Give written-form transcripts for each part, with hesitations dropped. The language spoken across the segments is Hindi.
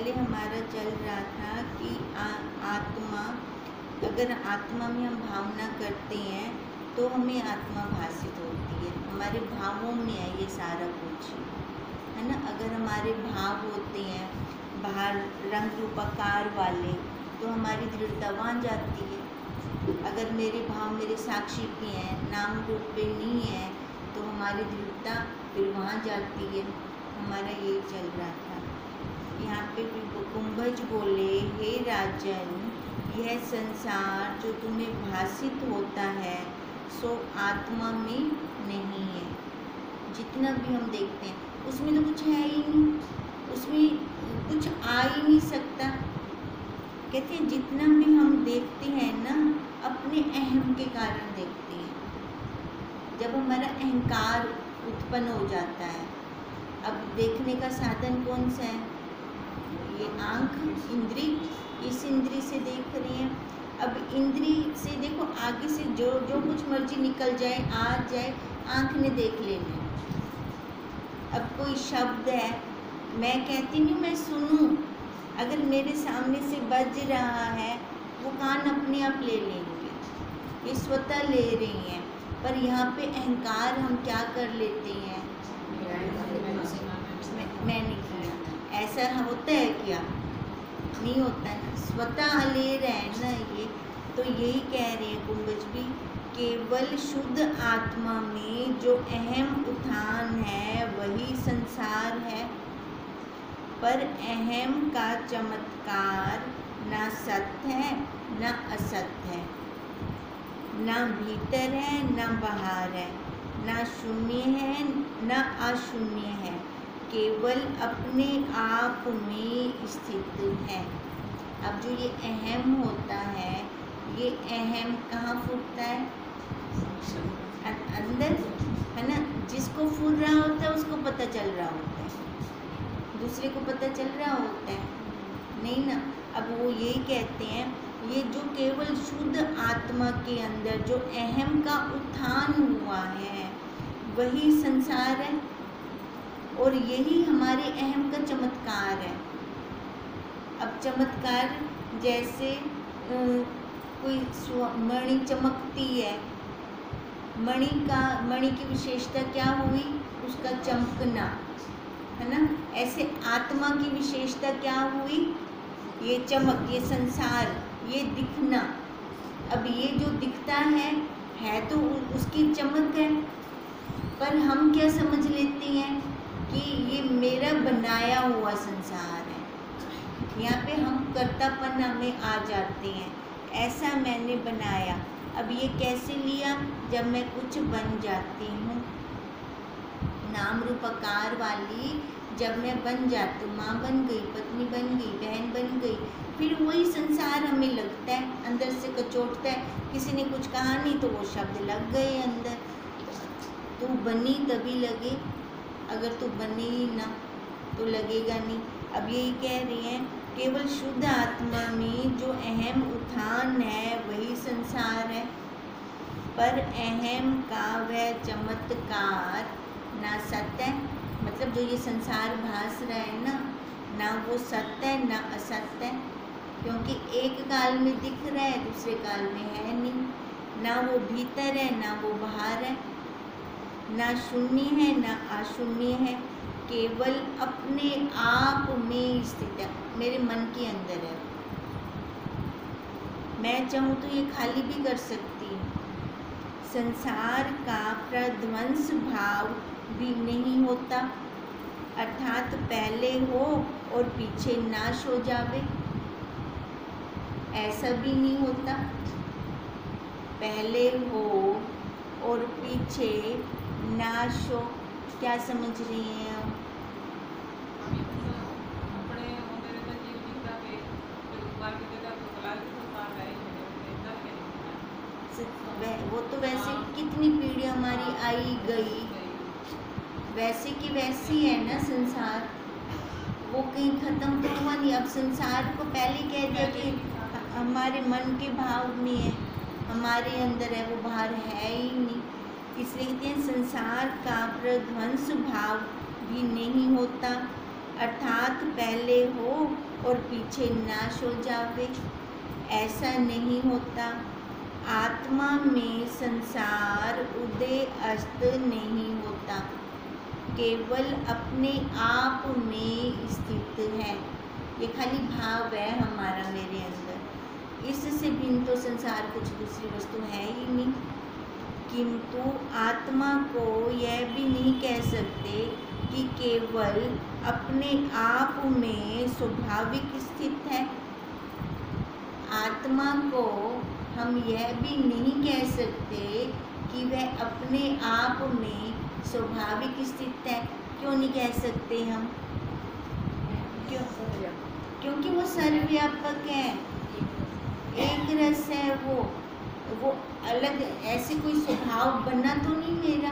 पहले हमारा चल रहा था कि आत्मा, अगर आत्मा में हम भावना करते हैं तो हमें आत्मा भासित होती है। हमारे भावों में है ये सारा कुछ, है ना। अगर हमारे भाव होते हैं बाहर रंग रूपाकार वाले तो हमारी दृढ़ता वहाँ जाती है। अगर मेरे भाव मेरे साक्षी के हैं, नाम रूप पे नहीं है, तो हमारी दृढ़ता फिर वहाँ जाती है। हमारा ये चल रहा था। यहाँ पे कुंभज बोले, हे राजन, यह संसार जो तुम्हें भासित होता है सो आत्मा में नहीं है। जितना भी हम देखते हैं उसमें तो कुछ है ही नहीं, उसमें कुछ आ ही नहीं सकता। कहते हैं जितना भी हम देखते हैं ना, अपने अहम के कारण देखते हैं। जब हमारा अहंकार उत्पन्न हो जाता है, अब देखने का साधन कौन सा है? ये आँख, इंद्री, इस इंद्री से देख रही हैं। अब इंद्री से देखो, आगे से जो कुछ मर्जी निकल जाए, आ जाए, आँख ने देख लेना। अब कोई शब्द है, मैं कहती नहीं मैं सुनूं, अगर मेरे सामने से बज रहा है वो कान अपने आप ले लेंगे, ये स्वतः ले रही हैं। पर यहाँ पे अहंकार हम क्या कर लेते हैं, मैं नहीं किया, ऐसा होता है क्या? नहीं होता है ना, स्वतः ले रहे हैं ना ये। तो यही कह रहे हैं कुंभज भी, केवल शुद्ध आत्मा में जो अहम उत्थान है वही संसार है। पर अहम का चमत्कार ना सत्य है ना असत्य है, ना भीतर है ना बाहर है, ना शून्य है ना अशून्य है, केवल अपने आप में स्थित है। अब जो ये अहम होता है, ये अहम कहाँ फूटता है? अंदर, है ना। जिसको फूल रहा होता है उसको पता चल रहा होता है, दूसरे को पता चल रहा होता है नहीं ना। अब वो यही कहते हैं, ये जो केवल शुद्ध आत्मा के अंदर जो अहम का उत्थान हुआ है वही संसार है, और यही हमारे अहम का चमत्कार है। अब चमत्कार जैसे कोई मणि चमकती है, मणि की विशेषता क्या हुई? उसका चमकना, है ना। ऐसे आत्मा की विशेषता क्या हुई? ये चमक, ये संसार, ये दिखना। अब ये जो दिखता है तो उसकी चमक है, पर हम क्या समझ लेते हैं कि ये मेरा बनाया हुआ संसार है। यहाँ पे हम कर्तापन में आ जाते हैं, ऐसा मैंने बनाया। अब ये कैसे लिया? जब मैं कुछ बन जाती हूँ, नाम रूपाकार वाली जब मैं बन जाती हूँ, माँ बन गई, पत्नी बन गई, बहन बन गई, फिर वही संसार हमें लगता है, अंदर से कचोटता है। किसी ने कुछ कहा नहीं तो वो शब्द लग गए अंदर। तू बनी तभी लगे, अगर तू बनी ही ना तो लगेगा नहीं। अब यही कह रही हैं, केवल शुद्ध आत्मा में जो अहम उत्थान है वही संसार है। पर अहम का वह चमत्कार ना सत्य है, मतलब जो ये संसार भास रहा है ना वो सत्य है ना असत्य है, क्योंकि एक काल में दिख रहा है, दूसरे काल में है नहीं। ना वो भीतर है ना वो बाहर है, ना शून्य है ना अशून्य है, केवल अपने आप में स्थित है, मेरे मन के अंदर है। मैं चाहूँ तो ये खाली भी कर सकती हूँ। संसार का प्रध्वंस भाव भी नहीं होता, अर्थात पहले हो और पीछे नाश हो जावे, ऐसा भी नहीं होता। पहले हो और पीछे नाश हो, क्या समझ रही हैं आप? वो तो वैसे कितनी पीढ़ी हमारी आई गई, वैसे की वैसी है ना संसार, वो कहीं ख़त्म तो हुआ नहीं। अब संसार को पहले कह दिया कि हमारे मन के भाव में है, हमारे अंदर है, वो बाहर है ही नहीं। इसलिए कहते हैं संसार का प्रध्वंस भाव भी नहीं होता, अर्थात पहले हो और पीछे नाश हो जावे। ऐसा नहीं होता। आत्मा में संसार उदय अस्त नहीं होता, केवल अपने आप में स्थित है। ये खाली भाव है हमारा मेरे अंदर। इससे भिन्न तो संसार कुछ दूसरी वस्तु है ही नहीं। किंतु आत्मा को यह भी नहीं कह सकते कि केवल अपने आप में स्वाभाविक स्थित है। आत्मा को हम यह भी नहीं कह सकते कि वह अपने आप में स्वाभाविक स्थित है। क्यों नहीं कह सकते हम? क्यों? क्योंकि वो सर्वव्यापक है, एक रस है। वो अलग ऐसे कोई स्वभाव बना तो नहीं मेरा।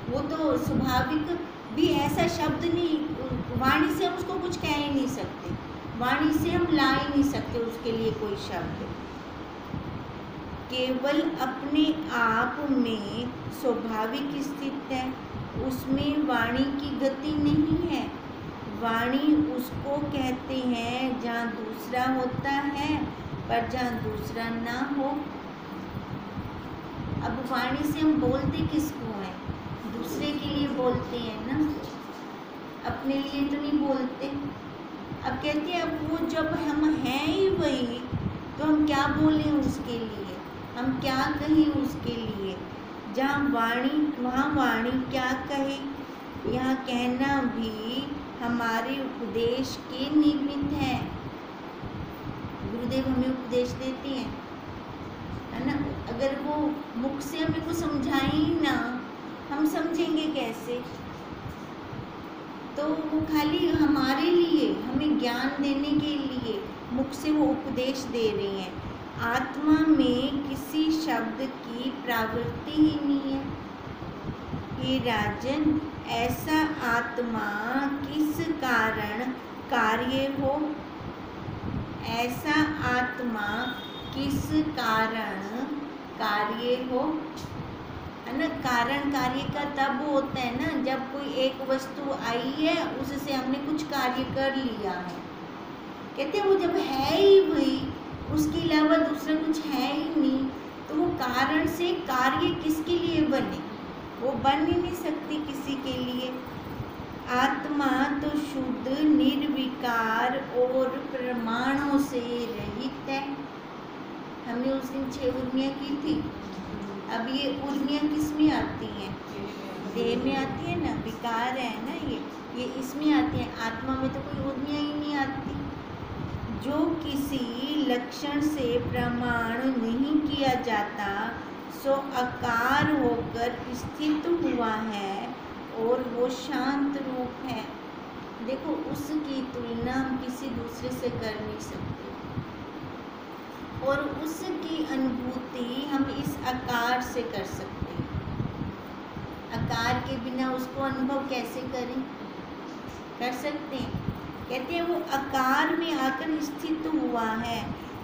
वो तो स्वाभाविक भी ऐसा शब्द नहीं, वाणी से हम उसको कुछ कह ही नहीं सकते, वाणी से हम ला ही नहीं सकते उसके लिए कोई शब्द। केवल अपने आप में स्वाभाविक स्थित है, उसमें वाणी की गति नहीं है। वाणी उसको कहते हैं जहाँ दूसरा होता है, पर जहाँ दूसरा ना हो। अब वाणी से हम बोलते किसको हैं? दूसरे के लिए बोलते हैं ना, अपने लिए तो नहीं बोलते। अब कहते हैं अब वो जब हम हैं ही वही, तो हम क्या बोलें उसके लिए, हम क्या कहें उसके लिए? जहाँ वाणी वहाँ वाणी क्या कहे? यहाँ कहना भी हमारे उपदेश के निमित्त है। गुरुदेव हमें उपदेश देते हैं, है ना। अगर वो मुख से हमें को समझाए ही ना, हम समझेंगे कैसे? तो वो खाली हमारे लिए, हमें ज्ञान देने के लिए मुख से वो उपदेश दे रही हैं। आत्मा में किसी शब्द की प्रवृत्ति ही नहीं है। हे राजन, ऐसा आत्मा किस कारण कार्य हो? ऐसा आत्मा किस कारण कार्य हो, है ना। कारण कार्य का तब होता है ना जब कोई एक वस्तु आई है, उससे हमने कुछ कार्य कर लिया है। कहते हैं वो जब है ही वही, उसके अलावा दूसरा कुछ है ही नहीं, तो वो कारण से कार्य किसके लिए बने? वो बन ही नहीं सकती किसी के लिए। आत्मा तो शुद्ध निर्विकार और प्रमाणों से रहित है। हमने उस दिन 6 उर्मियाँ की थी। अब ये उर्मियाँ किस में आती हैं? देह में आती है ना, विकार है ना ये इसमें आती हैं। आत्मा में तो कोई उर्मियाँ ही नहीं आती। जो किसी लक्षण से प्रमाण नहीं किया जाता, सो आकार होकर स्थित हुआ है और वो शांत रूप है। देखो, उसकी तुलना हम किसी दूसरे से कर नहीं सकते, और उसकी अनुभूति हम इस आकार से कर सकते हैं। आकार के बिना उसको अनुभव कैसे करें? कर सकते हैं। कहते हैं वो आकार में आकर स्थित हुआ है,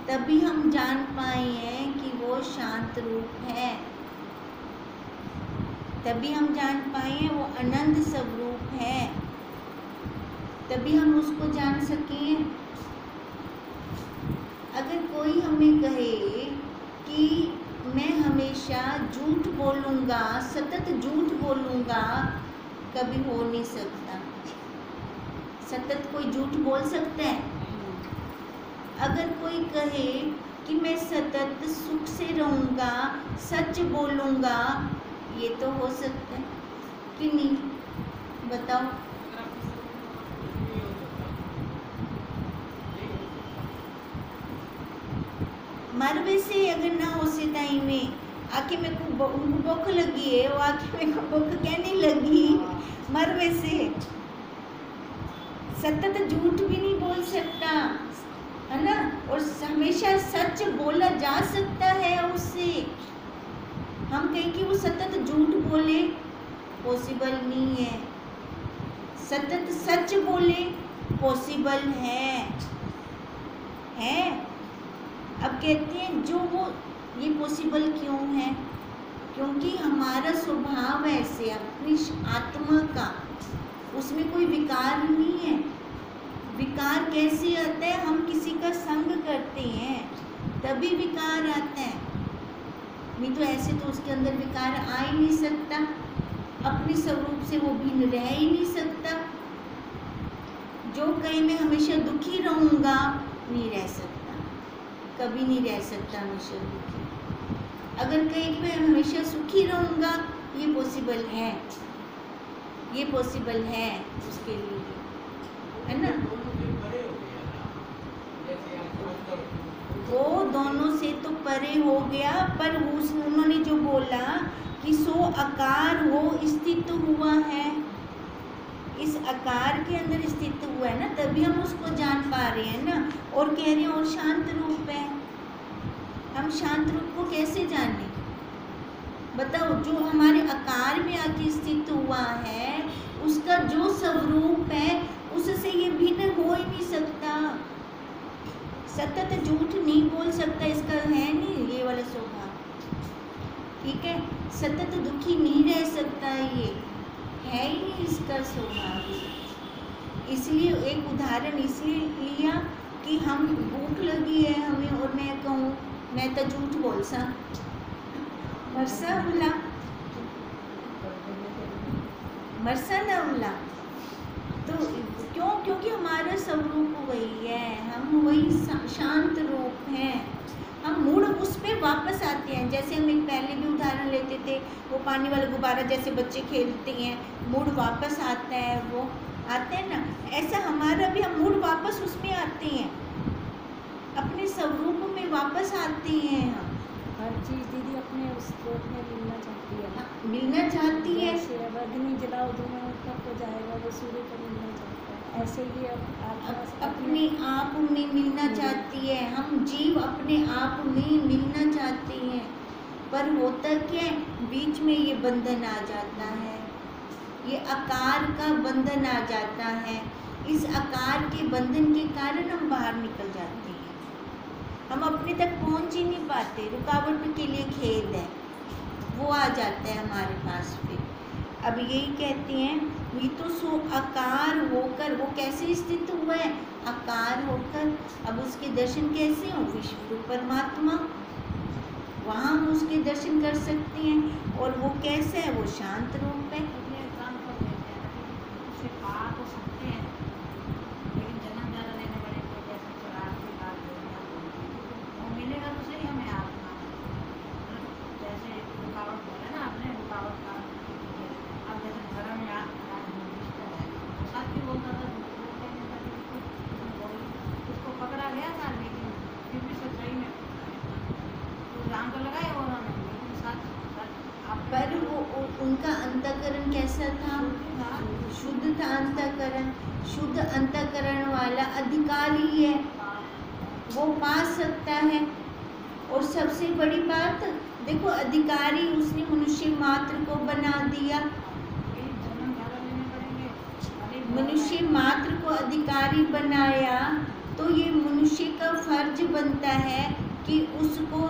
तभी हम जान पाए हैं कि वो शांत रूप है। तभी हम जान पाए हैं वो अनंत स्वरूप है, तभी हम उसको जान सकें। अगर कोई हमें कहे कि मैं हमेशा झूठ बोलूँगा, सतत झूठ बोलूँगा, कभी हो नहीं सकता। सतत कोई झूठ बोल सकता है? अगर कोई कहे कि मैं सतत सुख से रहूँगा, सच बोलूँगा, ये तो हो सकता है कि नहीं? बताओ। मरवे से अगर ना हो से टाइम में आके मेरे को उनको भूख लगी है, वो आके मेरे को भूख कहने लगी मरवे से। सतत झूठ भी नहीं बोल सकता, है ना, और हमेशा सच बोला जा सकता है उससे। हम कहें कि वो सतत झूठ बोले, पॉसिबल नहीं है। सतत सच बोले, पॉसिबल है। अब कहते हैं जो वो ये पॉसिबल क्यों है? क्योंकि हमारा स्वभाव ऐसे, अपनी आत्मा का, उसमें कोई विकार नहीं है। विकार कैसे आता है? हम किसी का संग करते हैं तभी विकार आता है, नहीं तो ऐसे तो उसके अंदर विकार आ ही नहीं सकता, अपने स्वरूप से वो भिन्न रह ही नहीं सकता। जो कहीं मैं हमेशा दुखी रहूँगा, नहीं रह सकता, कभी नहीं रह सकता हमेशा दुखी। अगर कहीं मैं हमेशा सुखी रहूँगा, ये पॉसिबल है, ये पॉसिबल है उसके लिए, है ना। वो दोनों से तो परे हो गया, पर उन्होंने जो बोला कि सो आकार हो स्थित हुआ है, इस आकार के अंदर स्थित हुआ है ना, तभी हम उसको जान पा रहे हैं ना। और कह रहे हैं और शांत रूप है, हम शांत रूप को कैसे जाने? बताओ, जो हमारे आकार में आके स्थित हुआ है, उसका जो स्वरूप है उससे ये भिन्न हो ही नहीं सकता। सतत झूठ नहीं बोल सकता, इसका है नहीं ये वाला स्वभाव, ठीक है। सतत दुखी नहीं रह सकता, ये है ही नहीं इसका स्वभाव। इसलिए एक उदाहरण इसलिए लिया कि हम भूख लगी है हमें, और मैं कहूँ मैं तो झूठ बोल सा मरसा बोला, मरसा ना बोला, तो क्यों? क्योंकि हमारा स्वरूप वही है, हम वही शांत रूप हैं। हम मूड उस पर वापस आते हैं। जैसे हम एक पहले भी उदाहरण लेते थे, वो पानी वाला गुब्बारा जैसे बच्चे खेलते हैं, मूड वापस आता है, वो आते हैं ना, ऐसा हमारा भी हम मूड वापस उसमें आते हैं, अपने स्वरूप में वापस आते हैं। हम हर चीज़ दीदी अपने उस स्रोत में मिलना चाहती है, मिलना चाहती है। अब अग्नि जलाओ दोनों ऊपर को जाएगा, वो सूर्य को मिलना चाहता है, ऐसे ही अपने आप में मिलना चाहती है। हम जीव अपने आप में मिलना चाहते हैं, पर होता क्या है, बीच में ये बंधन आ जाता है, ये आकार का बंधन आ जाता है। इस आकार के बंधन के कारण हम बाहर निकल जाते हैं, हम अपने तक पहुंच ही नहीं पाते, रुकावट के लिए खेद है, वो आ जाता है हमारे पास फिर। अब यही कहते हैं, ये तो सो आकार होकर, वो कैसे स्थित हुआ है? आकार होकर। अब उसके दर्शन कैसे हो? विश्व रूप परमात्मा, वहाँ हम उसके दर्शन कर सकते हैं। और वो कैसे है? वो शांत रूप है। पर वो उनका अंतःकरण कैसा था? शुद्ध था अंतःकरण। शुद्ध अंतःकरण वाला अधिकारी है, वो पा सकता है। और सबसे बड़ी बात देखो, अधिकारी उसने मनुष्य मात्र को बना दिया, मनुष्य मात्र को अधिकारी बनाया, तो ये मनुष्य का फर्ज बनता है कि उसको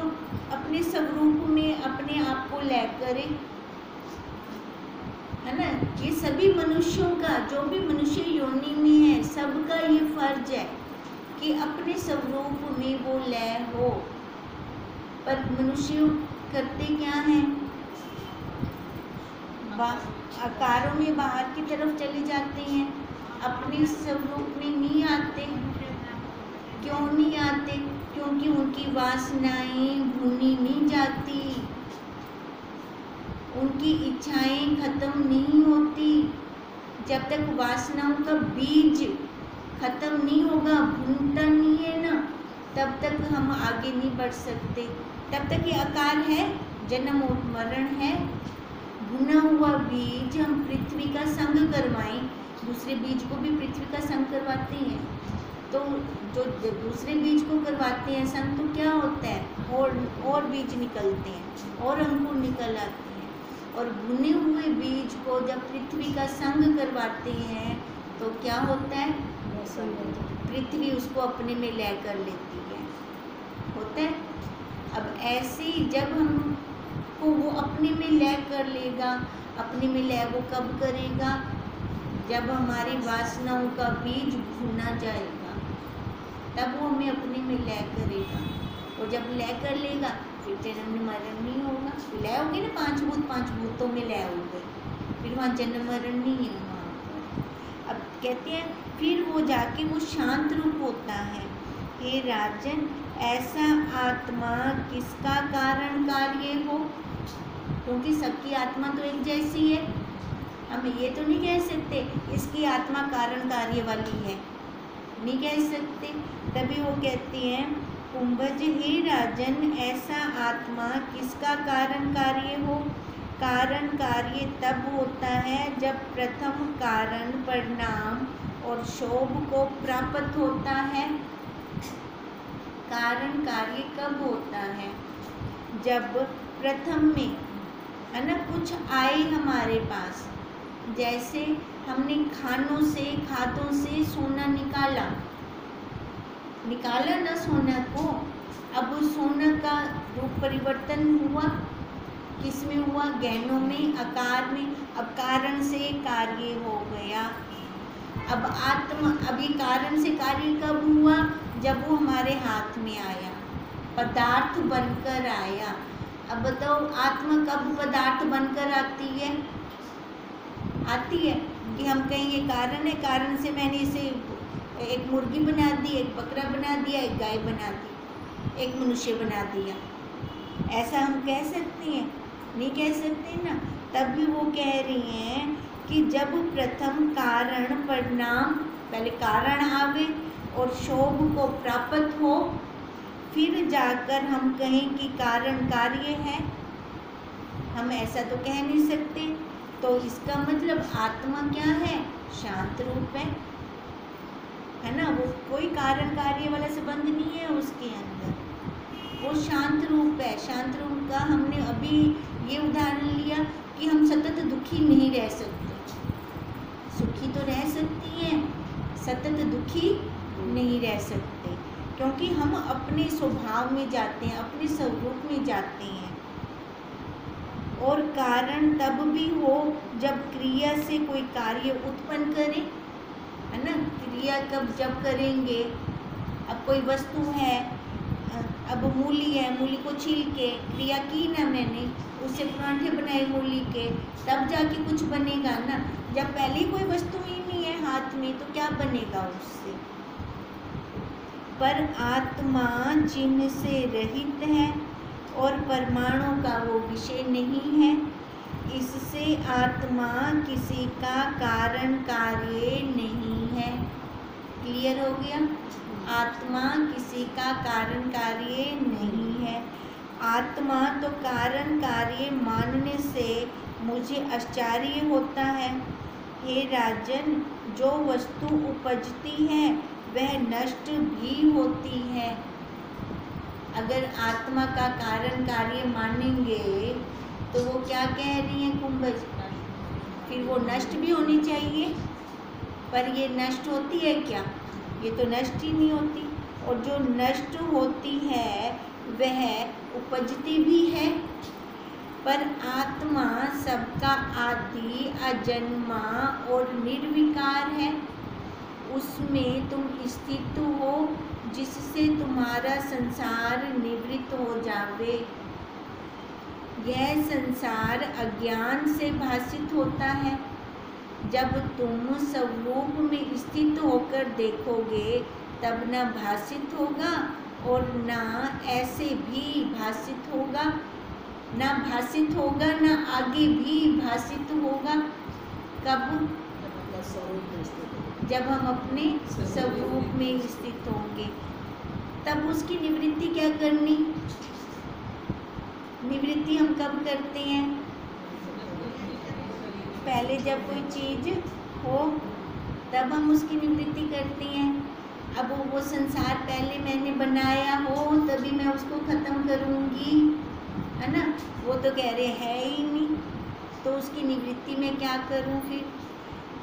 अपने स्वरूप में अपने आप को ले करे, है ना। ये सभी मनुष्यों का, जो भी मनुष्य योनि में है, सबका ये फर्ज है कि अपने स्वरूप में वो लय हो। पर मनुष्य करते क्या हैं? आकारों में बाहर की तरफ चले जाते हैं, अपने स्वरूप में नहीं आते। क्यों नहीं आते? क्योंकि उनकी वासनाएं भूनी नहीं जाती, उनकी इच्छाएं खत्म नहीं होती। जब तक वासनाओं का बीज खत्म नहीं होगा, भूनता नहीं है ना, तब तक हम आगे नहीं बढ़ सकते। तब तक ये आकार है, जन्म और मरण है। भुना हुआ बीज हम पृथ्वी का संग करवाएं, दूसरे बीज को भी पृथ्वी का संग करवाते हैं, तो जो दूसरे बीज को करवाते हैं संग, तो क्या होता है? और बीज निकलते हैं और अंकुर निकल आते हैं। और भुने हुए बीज को जब पृथ्वी का संग करवाते हैं तो क्या होता है? पृथ्वी उसको अपने में लय कर लेती है, होता है। अब ऐसे ही जब हमको वो अपने में लय कर लेगा, अपने में लय वो कब करेगा? जब हमारी वासनाओं का बीज भुना जाएगा तब वो हमें अपने में लय करेगा, और जब लय कर लेगा फिर जन्म मरण नहीं होगा। लय होगी ना, 5 भूतों में लय हो गए, फिर वहाँ जन्म मरण नहीं है वहाँ पर। अब कहते हैं फिर वो जाके वो शांत रूप होता है। हे राजन, ऐसा आत्मा किसका कारण कार्य हो, क्योंकि सबकी आत्मा तो एक जैसी है, हम ये तो नहीं कह सकते इसकी आत्मा कारण कार्य वाली है, नहीं कह सकते। तभी वो कहते हैं कुंभज, हे राजन, ऐसा आत्मा किसका कारण कार्य हो। कारण कार्य तब होता है जब प्रथम कारण परिणाम और शोभ को प्राप्त होता है। कारण कार्य कब होता है, जब प्रथम में है ना कुछ आए हमारे पास, जैसे हमने खादों से सोना निकाला ना सोना को, अब सोना का रूप परिवर्तन हुआ, किस में हुआ, गहनों में, आकार में। अब कारण से कार्य हो गया। अब अभी कारण से कार्य कब हुआ, जब वो हमारे हाथ में आया, पदार्थ बनकर आया। अब बताओ आत्मा कब पदार्थ बनकर आती है कि हम कहें ये कारण है, कारण से मैंने इसे एक मुर्गी बना दी, एक बकरा बना दिया, एक गाय बना दी, एक मनुष्य बना दिया, ऐसा हम कह सकते हैं? नहीं कह सकते ना। तब भी वो कह रही हैं कि जब प्रथम कारण परिणाम, पहले कारण आवे और शोभ को प्राप्त हो, फिर जाकर हम कहें कि कारण कार्य है, हम ऐसा तो कह नहीं सकते। तो इसका मतलब आत्मा क्या है, शांत रूप है ना, वो कोई कारण कार्य वाला संबंध नहीं है उसके अंदर, वो शांत रूप है। शांत रूप का हमने अभी ये उदाहरण लिया कि हम सतत दुखी नहीं रह सकते, सुखी तो रह सकती हैं, सतत दुखी नहीं रह सकते, क्योंकि हम अपने स्वभाव में जाते हैं, अपने स्वरूप में जाते हैं। और कारण तब भी हो जब क्रिया से कोई कार्य उत्पन्न करे, है ना। क्रिया जब करेंगे, अब कोई वस्तु है, अब मूली है, मूली को छील के क्रिया की ना मैंने, उससे परांठे बनाए मूली के, तब जाके कुछ बनेगा ना। जब पहले कोई वस्तु ही नहीं है हाथ में तो क्या बनेगा उससे। पर आत्मा चिन्ह से रहित है और परमाणु का वो विषय नहीं है, इससे आत्मा किसी का कारण कार्य नहीं है। क्लियर हो गया, आत्मा किसी का कारण कार्य नहीं है। आत्मा तो कारण कार्य मानने से मुझे आश्चर्य होता है। हे राजन, जो वस्तु उपजती है वह नष्ट भी होती है। अगर आत्मा का कारण कार्य मानेंगे तो वो क्या कह रही हैं कुंभज, फिर वो नष्ट भी होनी चाहिए, पर ये नष्ट होती है क्या, ये तो नष्ट ही नहीं होती। और जो नष्ट होती है वह उपजती भी है, पर आत्मा सबका आदि, अजन्मा और निर्विकार है। उसमें तुम स्थित हो जिससे तुम्हारा संसार निवृत्त हो जावे। यह संसार अज्ञान से भासित होता है। जब तुम स्वरूप में स्थित होकर देखोगे तब न भासित होगा और न ऐसे भी भासित होगा, न भासित होगा न आगे भी भासित होगा। कब? जब हम अपने स्वरूप में स्थित होंगे, तब उसकी निवृत्ति क्या करनी। निवृत्ति हम कब करते हैं? पहले जब कोई चीज हो तब हम उसकी निवृत्ति करते हैं। अब वो संसार पहले मैंने बनाया हो तभी मैं उसको ख़त्म करूँगी, है ना। वो तो कह रहे है ही नहीं, तो उसकी निवृत्ति में क्या करूँ फिर।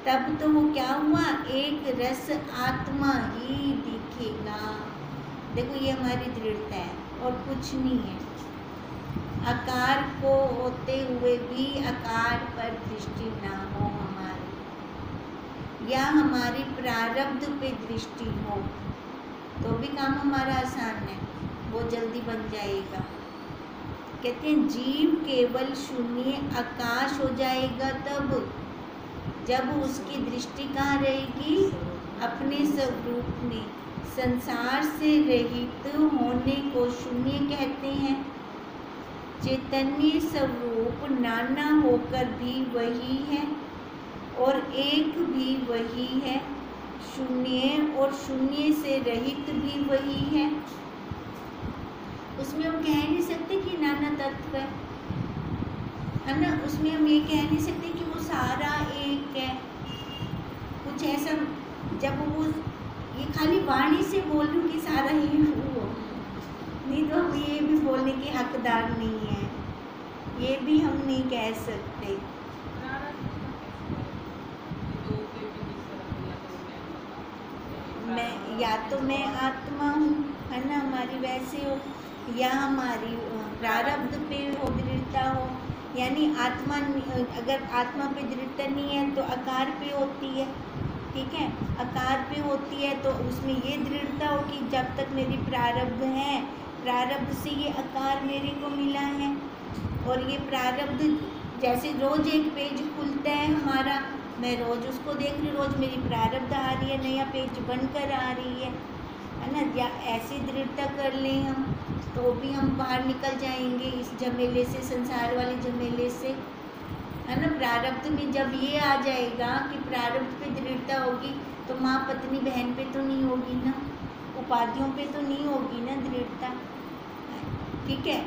तब तो वो क्या हुआ, एक रस आत्मा ही दिखेगा। देखो ये हमारी दृढ़ता है और कुछ नहीं है। आकार को होते हुए भी आकार पर दृष्टि ना हो हमारी, या हमारी प्रारब्ध पे दृष्टि हो तो भी काम हमारा आसान है, वो जल्दी बन जाएगा। कहते हैं जीव केवल शून्य आकाश हो जाएगा तब जब उसकी दृष्टि कहाँ रहेगी, अपने स्वरूप में। संसार से रहित होने को शून्य कहते हैं। चैतन्य स्वरूप नाना होकर भी वही है और एक भी वही है, शून्य और शून्य से रहित भी वही है। उसमें हम कह नहीं सकते कि नाना तत्व है ना, उसमें हम ये कह नहीं सकते कि वो सारा एक है। कुछ ऐसा जब वो ये खाली वाणी से बोल लूँ कि सारा ही वो, नहीं तो हम ये भी बोलने के हकदार नहीं है, ये भी हम नहीं कह सकते। मैं या तो मैं आत्मा हूँ, है ना, हमारी वैसे हो, या हमारी प्रारब्ध पे हो दृढ़ता हो। यानी आत्मा, अगर आत्मा पे दृढ़ता नहीं है तो आकार पे होती है, ठीक है, आकार पे होती है तो उसमें ये दृढ़ता हो कि जब तक मेरी प्रारब्ध है, प्रारब्ध से ये आकार मेरे को मिला है। और ये प्रारब्ध जैसे रोज़ एक पेज खुलता है हमारा, मैं रोज़ उसको देख रही, रोज़ मेरी प्रारब्ध आ रही है, नया पेज बनकर आ रही है ना। या ऐसी दृढ़ता कर लें हम तो भी हम बाहर निकल जाएंगे इस झमेले से, संसार वाले झमेले से, है ना। प्रारब्ध में जब ये आ जाएगा कि प्रारब्ध पे दृढ़ता होगी तो माँ पत्नी बहन पे तो नहीं होगी ना, उपाधियों पे तो नहीं होगी ना दृढ़ता, ठीक है।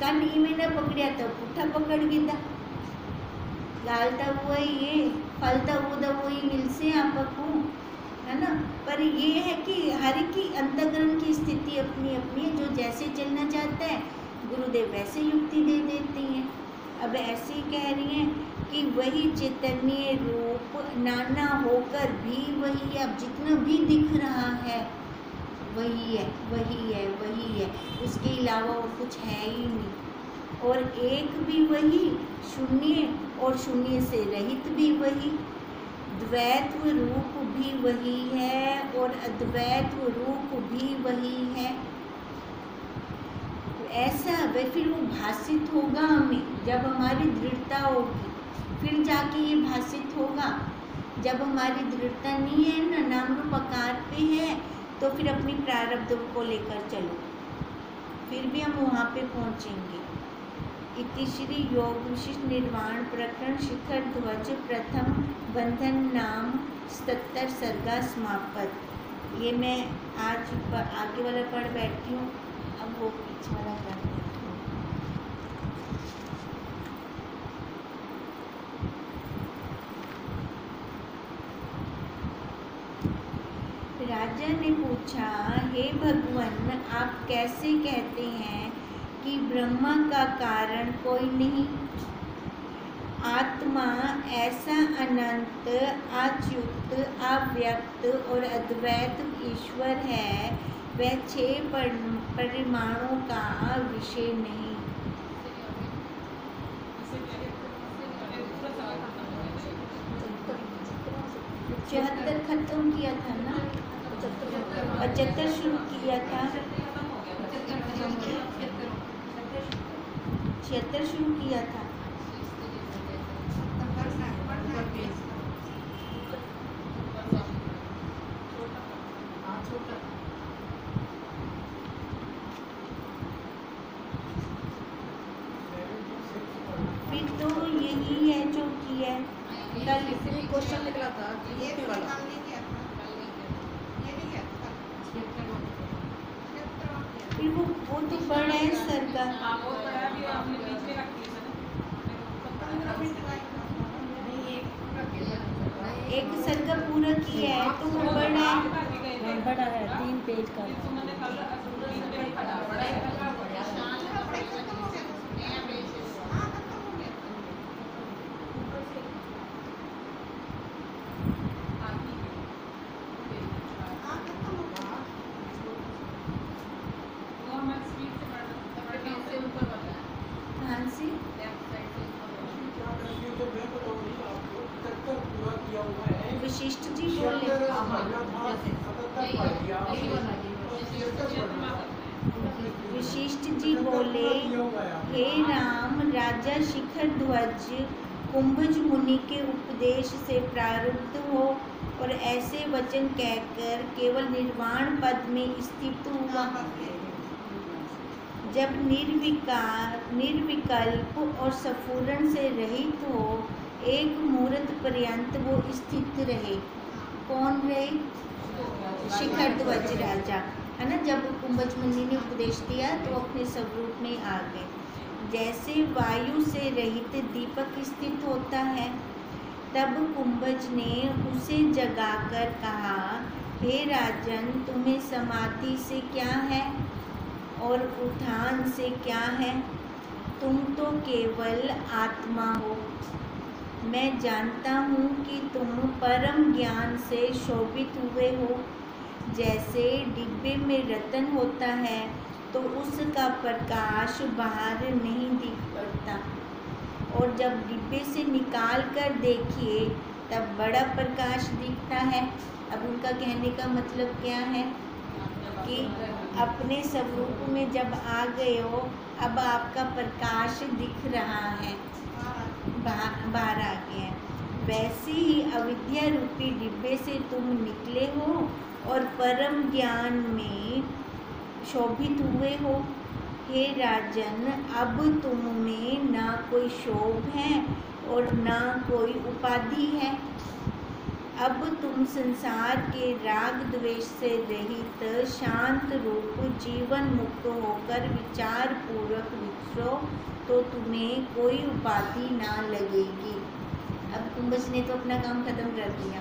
कन इमें न पकड़िया तो पुट्ठा पकड़ गिदा, गालता हुआ ये फलता हुआ वही मिल से आपको, है ना। पर ये है कि हर एक की अंतःकरण की स्थिति अपनी अपनी है, जो जैसे चलना चाहता है गुरुदेव वैसे युक्ति दे देती हैं। अब ऐसे ही कह रही हैं कि वही चैतन्य रूप नाना होकर भी वही है। अब जितना भी दिख रहा है वही है, वही है, वही है, उसके अलावा और कुछ है ही नहीं। और एक भी वही, शून्य और शून्य से रहित भी वही, द्वैत्व रूप भी वही है और अद्वैत्व रूप भी वही है। ऐसा वह फिर वो भाषित होगा हमें जब हमारी दृढ़ता होगी, फिर जाके ये भाषित होगा। जब हमारी दृढ़ता नहीं है ना, नाम रूप आकार पे है, तो फिर अपनी प्रारब्ध को लेकर चलो, फिर भी हम वहाँ पे पहुँचेंगे। इति श्री योग विशिष्ट निर्वाण प्रकरण शिखर ध्वज प्रथम बंधन नाम 77 सर्गा समापत। ये मैं आज आगे वाला पढ़ बैठी हूँ, अब वो पीछे वाला कर देती हूँ। राजा ने पूछा, हे भगवान, आप कैसे कहते हैं कि ब्रह्मा का कारण कोई नहीं? आत्मा ऐसा अनंत, अच्युत, अव्यक्त और अद्वैत ईश्वर है, वह 6 परिमाणों का विषय नहीं। 74 खत्म किया था ना, 75 शुरू किया था, 76 शुरू किया था। फिर तो यही है जो किया है। कल क्वेश्चन निकला था ये वाला, फिर वो तो बड़ा है सर का, एक सर का पूरा किया है तो वो बड़ा है 3 पेज का। वशिष्ठ जी बोले, वशिष्ठ जी बोले, हे राम, राजा शिखर ध्वज कुंभज मुनि के उपदेश से प्रारब्ध हो और ऐसे वचन कहकर केवल निर्वाण पद में स्थित हुआ। जब निर्विकल्प और स्फुरण से रहित हो, एक मुहूर्त पर्यंत वो स्थित रहे। कौन रहे? शिखर ध्वज राजा, है ना। जब कुंभज मुनि ने उपदेश दिया तो अपने स्वरूप में आ गए। जैसे वायु से रहित दीपक स्थित होता है, तब कुंभज ने उसे जगाकर कहा, हे राजन, तुम्हें समाधि से क्या है और उठान से क्या है? तुम तो केवल आत्मा हो। मैं जानता हूँ कि तुम परम ज्ञान से शोभित हुए हो। जैसे डिब्बे में रतन होता है तो उसका प्रकाश बाहर नहीं दिख पड़ता, और जब डिब्बे से निकाल कर देखिए तब बड़ा प्रकाश दिखता है। अब उनका कहने का मतलब क्या है कि अपने स्वरूप में जब आ गए हो, अब आपका प्रकाश दिख रहा है, बाहर आ गया है। वैसे ही अविद्या रूपी डिब्बे से तुम निकले हो और परम ज्ञान में शोभित हुए हो। हे राजन, अब तुम में ना कोई शोभ है और ना कोई उपाधि है। अब तुम संसार के राग द्वेष से रहित शांत रूप जीवन मुक्त होकर विचार पूर्वक विचरो तो तुम्हें कोई उपाधि ना लगेगी। अब कुंभज ने तो अपना काम खत्म कर दिया,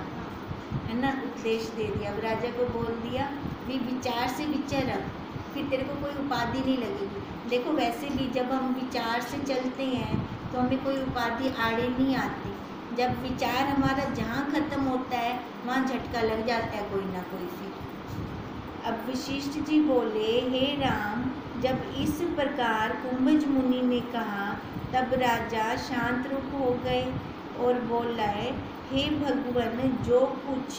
है ना, उपदेश दे दिया। अब राजा को बोल दिया भी विचार से विचर, फिर तेरे को कोई उपाधि नहीं लगेगी। देखो वैसे भी जब हम विचार से चलते हैं तो हमें कोई उपाधि आड़े नहीं आती। जब विचार हमारा जहाँ खत्म होता है वहाँ झटका लग जाता है कोई ना कोई। फिर अब वशिष्ठ जी बोले, हे राम, जब इस प्रकार कुंभज मुनि ने कहा तब राजा शांत रूप हो गए और बोला है, हे भगवान, जो कुछ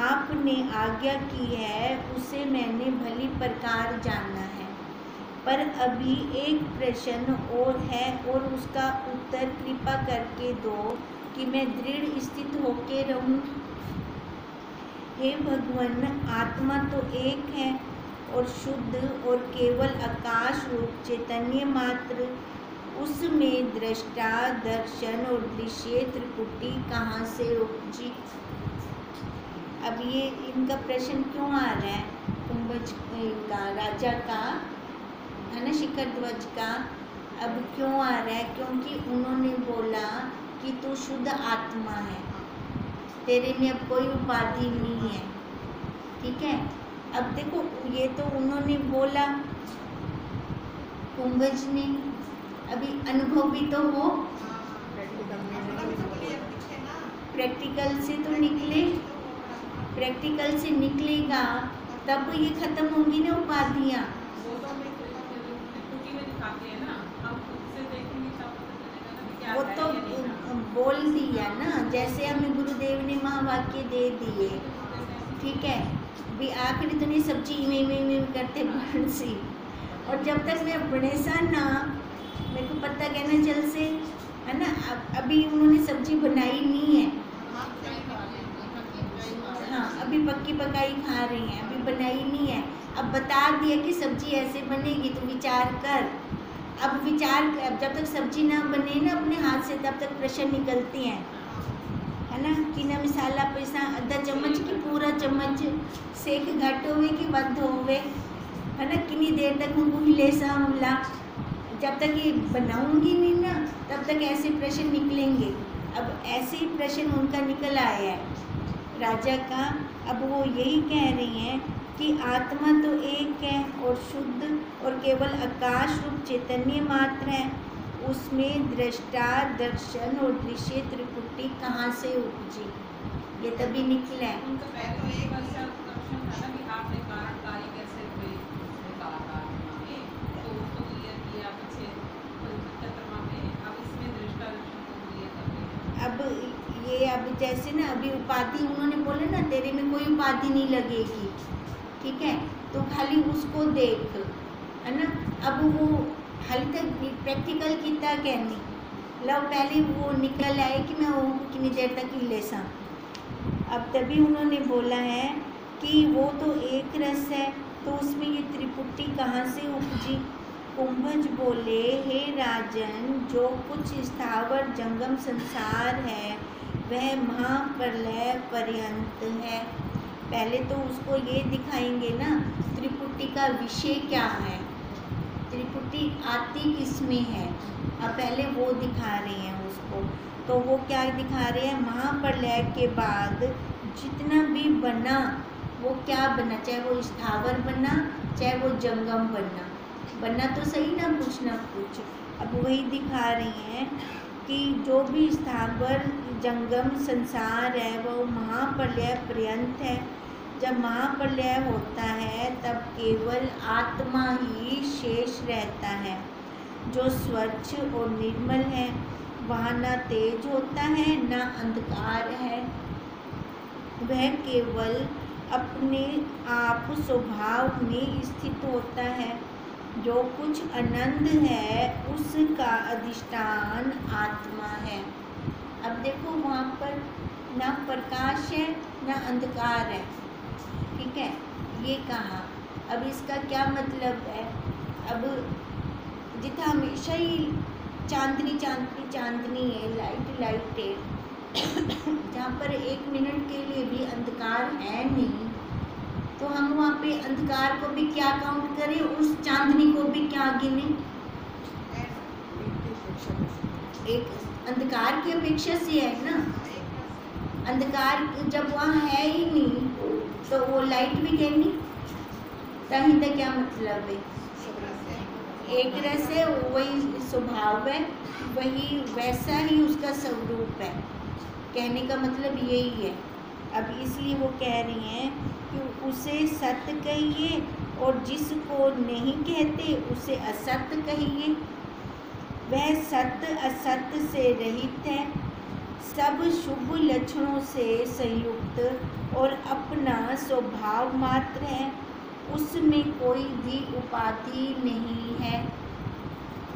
आपने आज्ञा की है उसे मैंने भली प्रकार जाना है, पर अभी एक प्रश्न और है और उसका उत्तर कृपा करके दो कि मैं दृढ़ स्थित होके रहूं। हे भगवान, आत्मा तो एक है और शुद्ध और केवल आकाश रूप चैतन्य मात्र, उसमें दृष्टा, दर्शन और दृश्य त्रिपुटी कहाँ से उपजी? अब ये इनका प्रश्न क्यों आ रहा है? कुंभज का, राजा का, है ना, शिखर ध्वज का अब क्यों आ रहा है? क्योंकि उन्होंने बोला कि तू शुद्ध आत्मा है, तेरे में अब कोई उपाधि नहीं है। ठीक है। अब देखो ये तो उन्होंने बोला कुंभज ने, अभी अनुभव भी तो हो, प्रैक्टिकल से तो निकले, प्रैक्टिकल से निकलेगा तब ये खत्म होंगी ना उपाधियाँ। वो तो बोल दिया ना, जैसे हमें गुरुदेव ने महावाक्य दे दिए। ठीक है, भी आखिरी तो नहीं सब्जी में करते बन सी, और जब तक मैं बड़े सा ना मेरे को पता कहना जल से, है ना। अभी उन्होंने सब्जी बनाई नहीं है, हाँ, अभी पक्की पकाई खा रही हैं, अभी बनाई नहीं है। अब बता दिया कि सब्जी ऐसे बनेगी तो विचार कर। अब विचार जब तक सब्जी ना बने ना अपने हाथ से तब तक प्रश्न निकलते हैं, है ना। कि ना मिसाला पैसा आधा चम्मच की पूरा चम्मच सेक घट होवे कि बंद होवे, है ना। कितनी देर तक उनको हिले सामला, जब तक ये बनाऊंगी नहीं ना तब तक ऐसे प्रश्न निकलेंगे। अब ऐसे ही प्रश्न उनका निकल आया है राजा का। अब वो यही कह रही हैं कि आत्मा तो एक है और शुद्ध और केवल आकाश रूप चैतन्य मात्र है, उसमें दृष्टा, दर्शन और दृश्य त्रिपुटी कहाँ से उपजी? ये तभी निकला है। अब ये अब जैसे ना अभी उपाधि उन्होंने बोले ना, तेरे में कोई उपाधि नहीं लगेगी, ठीक है, तो खाली उसको देख, है ना। अब वो हाल तक प्रैक्टिकल कितना कहनी लो, पहले वो निकल आए कि मैं वो कितनी देर तक हिले सा। अब तभी उन्होंने बोला है कि वो तो एक रस है, तो उसमें ये त्रिपुटी कहाँ से उपजी। कुंभज बोले, हे राजन, जो कुछ स्थावर जंगम संसार है वह महाप्रलय पर्यंत है। पहले तो उसको ये दिखाएंगे ना त्रिपुटी का विषय क्या है, त्रिपुटी आती किसमें है। अब पहले वो दिखा रहे हैं उसको, तो वो क्या दिखा रहे हैं, महाप्रलय के बाद जितना भी बना वो क्या बना, चाहे वो स्थावर बना चाहे वो जंगम बना तो सही ना, कुछ ना कुछ। अब वही दिखा रही हैं कि जो भी स्थावर जंगम संसार है वो महाप्रलय पर्यंत है। जब महाप्रलय होता है तब केवल आत्मा ही शेष रहता है, जो स्वच्छ और निर्मल है। वहाँ न तेज होता है न अंधकार है, वह केवल अपने आप स्वभाव में स्थित होता है। जो कुछ आनंद है उसका अधिष्ठान आत्मा है। अब देखो वहाँ पर ना प्रकाश है ना अंधकार है, ठीक है, ये कहा। अब इसका क्या मतलब है, अब जितना हमेशा ही चांदनी चांदनी चांदनी है, लाइट लाइट है, जहाँ पर एक मिनट के लिए भी अंधकार है नहीं, तो हम वहाँ पे अंधकार को भी क्या काउंट करें, उस चांदनी को भी क्या गिने, एक अंधकार की अपेक्षा से है ना। अंधकार जब वहाँ है ही नहीं तो वो लाइट भी कहनी, तभी तक क्या मतलब है, एक रस है, वही स्वभाव है, वही वैसा ही उसका स्वरूप है। कहने का मतलब यही है। अब इसलिए वो कह रही हैं कि उसे सत्य कहिए और जिसको नहीं कहते उसे असत्य कहिए। वह सत्य असत्य से रहित है, सब शुभ लक्षणों से संयुक्त और अपना स्वभाव मात्र है, उसमें कोई भी उपाधि नहीं है।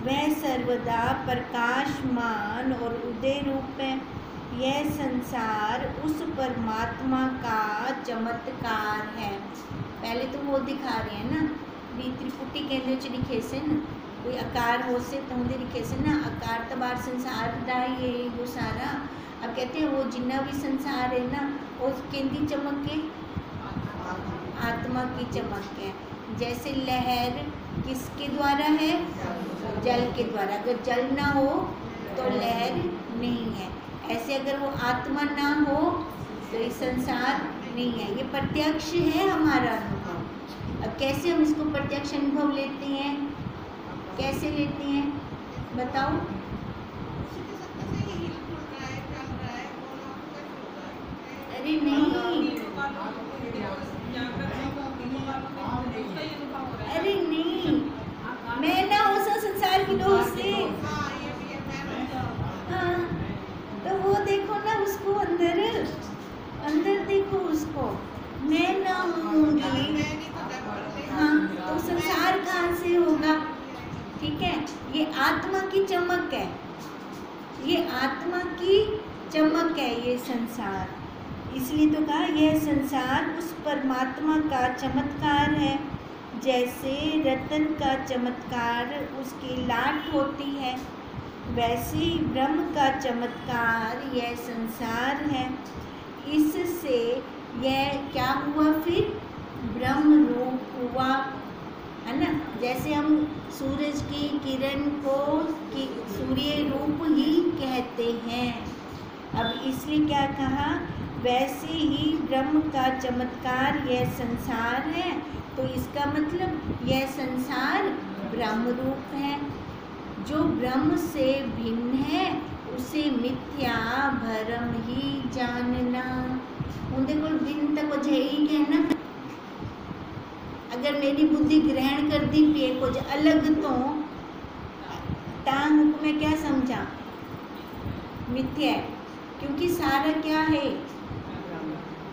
वह सर्वदा प्रकाशमान और उदय रूप है। यह संसार उस परमात्मा का चमत्कार है। पहले तो वो दिखा रहे हैं ना, भी त्रिपुटी केंद्र च लिखे से न कोई आकार हो से तो लिखे से ना, आकार तबार संसार दा ये वो सारा। अब कहते हैं वो जितना भी संसार है ना, वो केंद्री चमक के आत्मा की चमक है। जैसे लहर किसके द्वारा है, जल के द्वारा। अगर जल ना हो तो लहर नहीं है, ऐसे अगर वो आत्मा ना हो तो ये संसार नहीं है। ये प्रत्यक्ष है हमारा अनुभव। अब कैसे हम इसको प्रत्यक्ष अनुभव लेते हैं, कैसे लेते हैं बताओ। अरे नहीं, अरे नहीं, मैं ना उस संसार की दोस्त से, हाँ, तो वो देखो ना उसको अंदर अंदर देखो उसको, मैं ना होंगी, हाँ, तो संसार कहाँ से होगा, ठीक है। ये आत्मा की चमक है, ये आत्मा की चमक है ये संसार। इसलिए तो कहा यह संसार उस परमात्मा का चमत्कार है। जैसे रतन का चमत्कार उसकी लाट होती है, वैसे ही ब्रह्म का चमत्कार यह संसार है। इससे यह क्या हुआ, फिर ब्रह्म रूप हुआ, है ना। जैसे हम सूरज की किरण को सूर्य रूप ही कहते हैं। अब इसलिए क्या कहा, वैसे ही ब्रह्म का चमत्कार यह संसार है, तो इसका मतलब यह संसार ब्रह्म रूप है। जो ब्रह्म से भिन्न है उसे मिथ्या भरम ही जानना। उनके को भिन्न तक वजह ही कहना, अगर मेरी बुद्धि ग्रहण कर दी पे कुछ अलग तो टांग में क्या समझा, मिथ्या है, क्योंकि सारा क्या है,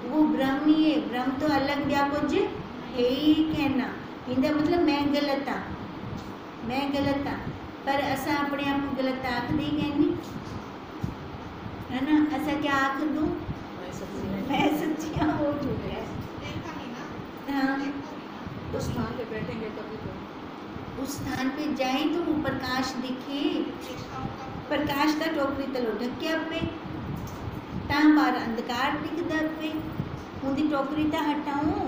वो ब्रह्म ही है। ब्रह्म तो अलग व्या कुछ है ही कहना इंदा मतलब मैं गलत हाँ, मैं गलत हाँ, पर असा अपने आप को गलत आख दी कहनी है ना। असा क्या आख दूं, मैं सच्ची हाँ, वो झूठ है। हाँ, उस स्थान पे बैठेंगे तभी तो। उस स्थान पे जाए तो वो प्रकाश दिखे, प्रकाश का टोकरी तलो ढक्या पे ता बार अंधकार दिखदा पे उनकी टोकरी ता हटाऊं।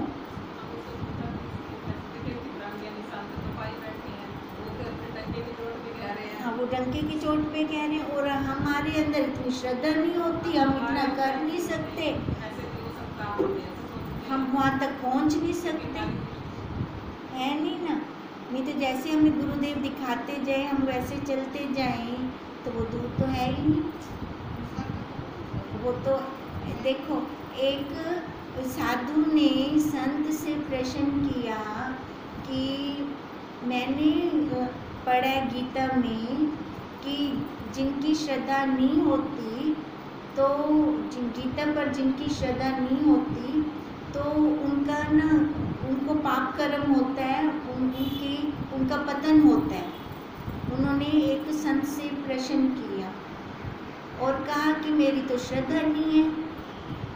हाँ, वो डंके की चोट पे कह रहे हैं, और हमारे अंदर इतनी श्रद्धा नहीं होती, हम इतना कर नहीं सकते, हम वहाँ तक पहुँच नहीं सकते, है नहीं ना। नहीं तो जैसे हमें गुरुदेव दिखाते जाए हम वैसे चलते जाएं तो वो दूर तो है ही नहीं। वो तो देखो, एक साधु ने संत से प्रश्न किया कि मैंने पढ़ा गीता में कि जिनकी श्रद्धा नहीं होती, तो गीता पर जिनकी श्रद्धा नहीं होती तो उनका ना, उनको पाप कर्म होता है, उनका पतन होता है। उन्होंने एक संत से प्रश्न किया और कहा कि मेरी तो श्रद्धा नहीं है,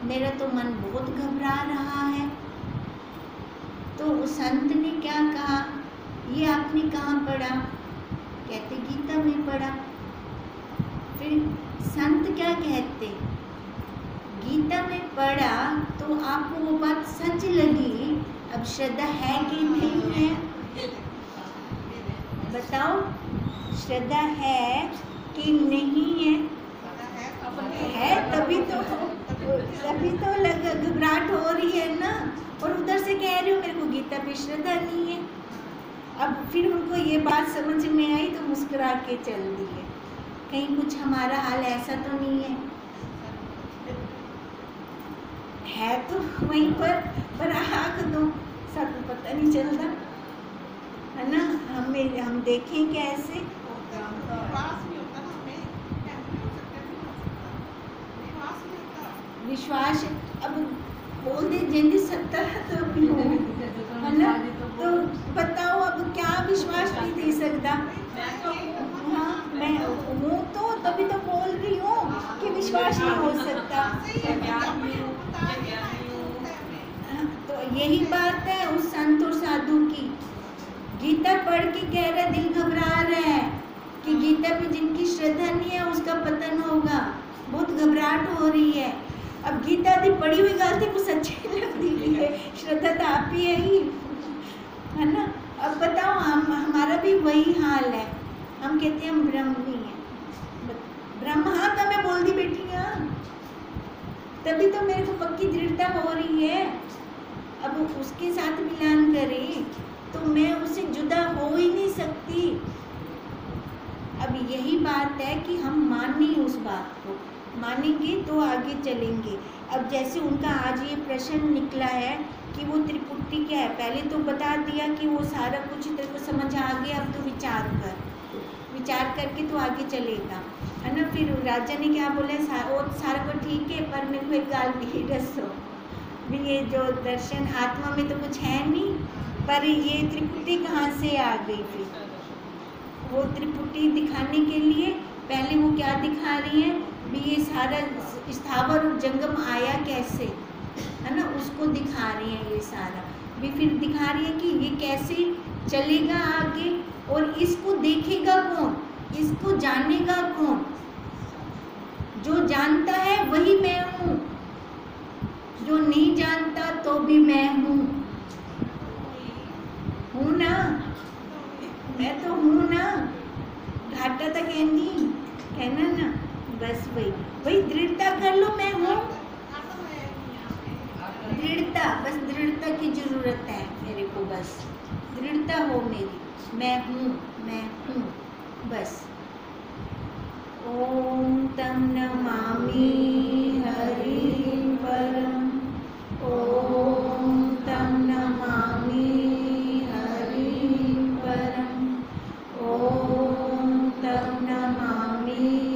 मेरा तो मन बहुत घबरा रहा है। तो उस संत ने क्या कहा, ये आपने कहाँ पढ़ा? कहते गीता में पढ़ा। फिर संत क्या कहते, गीता में पढ़ा तो आपको वो बात सच लगी, अब श्रद्धा है कि नहीं है बताओ, श्रद्धा है कि नहीं है? है तभी तो घबराहट हो रही है ना। और उधर से कह रही हो मेरे को गीता पे श्रद्धा नहीं है। अब फिर उनको ये बात समझ में आई तो मुस्कुरा के चल दिए, कहीं कुछ हमारा हाल ऐसा तो नहीं है तो वहीं पर आँख दो, सब पता नहीं चलता है ना। हम देखें कैसे, विश्वास अब बोल दे जिंदगी सत्ता है तो भी हो है ना। तो बताओ अब क्या विश्वास नहीं दे सकता। हाँ, मैं हूँ तो तभी तो बोल रही हूँ कि विश्वास नहीं हो सकता। तो यही बात है उस संत और साधु की। गीता पढ़ के कह रहा दिल घबरा रहा है कि गीता पे जिनकी श्रद्धा नहीं है उसका पतन होगा, बहुत घबराहट हो रही है। अब गीता दी पढ़ी हुई गलती को सच्ची लगती है, श्रद्धा तो आप ही है ना। अब बताओ हमारा भी वही हाल है, हम कहते हैं हम ब्रह्मी हैं, ब्रह्म हाँ तो मैं बोल दी बेटी हाँ, तभी तो मेरे को पक्की दृढ़ता हो रही है। अब उसके साथ मिलान करें तो मैं उससे जुदा हो ही नहीं सकती। अब यही बात है कि हम माने उस बात को, मानेंगे तो आगे चलेंगे। अब जैसे उनका आज ये प्रश्न निकला है कि वो त्रिपुटी क्या है, पहले तो बता दिया कि वो सारा कुछ तेरे को समझ आ गया, अब तो विचार कर, विचार करके तो आगे चलेगा है ना। फिर राजा ने क्या बोला, वो सारा को ठीक है पर मेरे को एक गाल भी दसो भी, ये जो दर्शन आत्मा में तो कुछ है नहीं, पर ये त्रिपुटी कहाँ से आ गई? फिर वो त्रिपुटी दिखाने के लिए पहले वो क्या दिखा रही है भी, ये सारा स्थावर और जंगम आया कैसे है ना, उसको दिखा रही है। ये सारा भी फिर दिखा रही है कि ये कैसे चलेगा आगे, और इसको देखेगा कौन, इसको जानेगा कौन? जो जानता है वही मैं हूँ, जो नहीं जानता तो भी मैं हूँ ना, मैं तो हूँ ना। घाटा तक कहना ना, बस वही दृढ़ता कर लो, मैं हूँ। दृढ़ता, बस दृढ़ता की जरूरत है मेरे को, बस दृढ़ता हो मेरी, मैं हूँ बस। ओम तम नमामि हरि परम, ओम तम नमामि हरि परम, ओम तम नमामि